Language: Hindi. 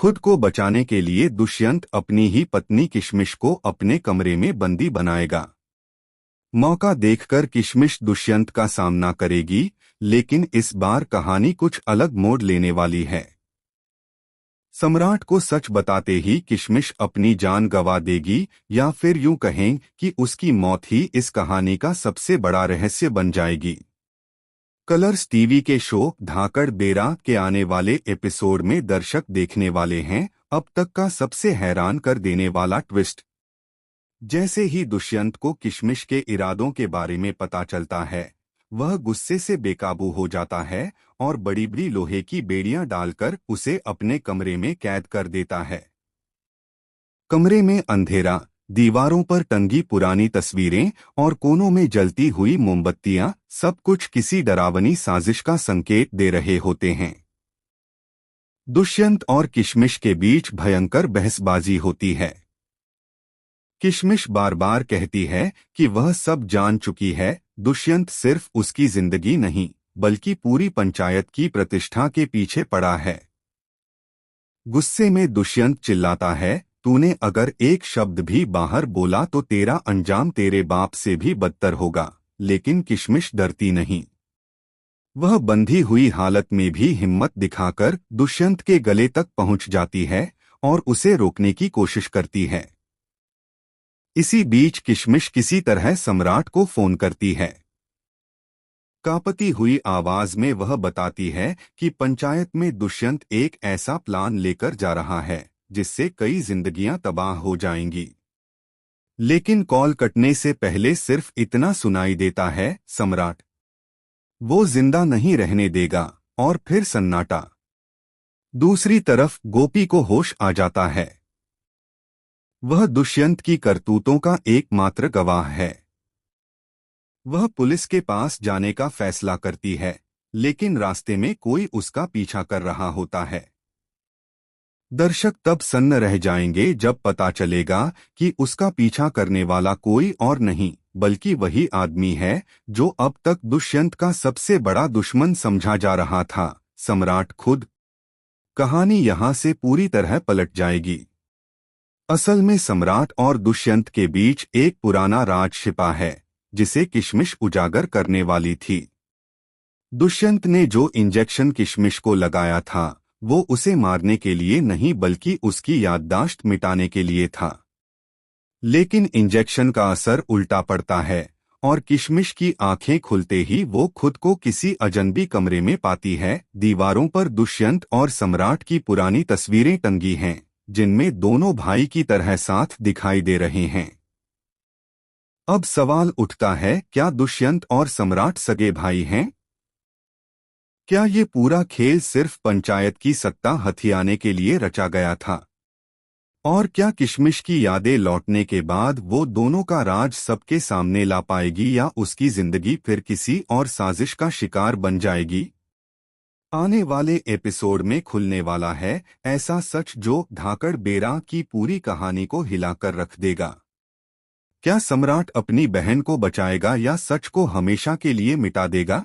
खुद को बचाने के लिए दुष्यंत अपनी ही पत्नी किशमिश को अपने कमरे में बंदी बनाएगा। मौका देखकर किशमिश दुष्यंत का सामना करेगी, लेकिन इस बार कहानी कुछ अलग मोड़ लेने वाली है। सम्राट को सच बताते ही किशमिश अपनी जान गंवा देगी, या फिर यूं कहें कि उसकी मौत ही इस कहानी का सबसे बड़ा रहस्य बन जाएगी। कलर्स टीवी के शो धाकड़ बेरा के आने वाले एपिसोड में दर्शक देखने वाले हैं अब तक का सबसे हैरान कर देने वाला ट्विस्ट। जैसे ही दुष्यंत को किशमिश के इरादों के बारे में पता चलता है, वह गुस्से से बेकाबू हो जाता है और बड़ी बड़ी लोहे की बेड़ियां डालकर उसे अपने कमरे में कैद कर देता है। कमरे में अंधेरा, दीवारों पर टंगी पुरानी तस्वीरें और कोनों में जलती हुई मोमबत्तियां, सब कुछ किसी डरावनी साजिश का संकेत दे रहे होते हैं। दुष्यंत और किशमिश के बीच भयंकर बहसबाजी होती है। किशमिश बार बार कहती है कि वह सब जान चुकी है। दुष्यंत सिर्फ उसकी जिंदगी नहीं, बल्कि पूरी पंचायत की प्रतिष्ठा के पीछे पड़ा है। गुस्से में दुष्यंत चिल्लाता है, तूने अगर एक शब्द भी बाहर बोला तो तेरा अंजाम तेरे बाप से भी बदतर होगा। लेकिन किशमिश डरती नहीं। वह बंधी हुई हालत में भी हिम्मत दिखाकर दुष्यंत के गले तक पहुंच जाती है और उसे रोकने की कोशिश करती है। इसी बीच किशमिश किसी तरह सम्राट को फोन करती है। कांपती हुई आवाज में वह बताती है कि पंचायत में दुष्यंत एक ऐसा प्लान लेकर जा रहा है जिससे कई जिंदगियां तबाह हो जाएंगी। लेकिन कॉल कटने से पहले सिर्फ इतना सुनाई देता है, सम्राट वो जिंदा नहीं रहने देगा। और फिर सन्नाटा। दूसरी तरफ गोपी को होश आ जाता है। वह दुष्यंत की करतूतों का एकमात्र गवाह है। वह पुलिस के पास जाने का फैसला करती है, लेकिन रास्ते में कोई उसका पीछा कर रहा होता है। दर्शक तब सन्न रह जाएंगे जब पता चलेगा कि उसका पीछा करने वाला कोई और नहीं, बल्कि वही आदमी है जो अब तक दुष्यंत का सबसे बड़ा दुश्मन समझा जा रहा था, सम्राट खुद। कहानी यहां से पूरी तरह पलट जाएगी। असल में सम्राट और दुष्यंत के बीच एक पुराना राज छिपा है, जिसे किशमिश उजागर करने वाली थी। दुष्यंत ने जो इंजेक्शन किशमिश को लगाया था, वो उसे मारने के लिए नहीं बल्कि उसकी याददाश्त मिटाने के लिए था। लेकिन इंजेक्शन का असर उल्टा पड़ता है और किशमिश की आंखें खुलते ही वो खुद को किसी अजनबी कमरे में पाती है। दीवारों पर दुष्यंत और सम्राट की पुरानी तस्वीरें टंगी हैं, जिनमें दोनों भाई की तरह साथ दिखाई दे रहे हैं। अब सवाल उठता है, क्या दुष्यंत और सम्राट सगे भाई हैं? क्या ये पूरा खेल सिर्फ पंचायत की सत्ता हथियाने के लिए रचा गया था? और क्या किशमिश की यादें लौटने के बाद वो दोनों का राज सबके सामने ला पाएगी, या उसकी जिंदगी फिर किसी और साजिश का शिकार बन जाएगी? आने वाले एपिसोड में खुलने वाला है ऐसा सच जो धाकड़ बेरा की पूरी कहानी को हिलाकर रख देगा। क्या सम्राट अपनी बहन को बचाएगा या सच को हमेशा के लिए मिटा देगा?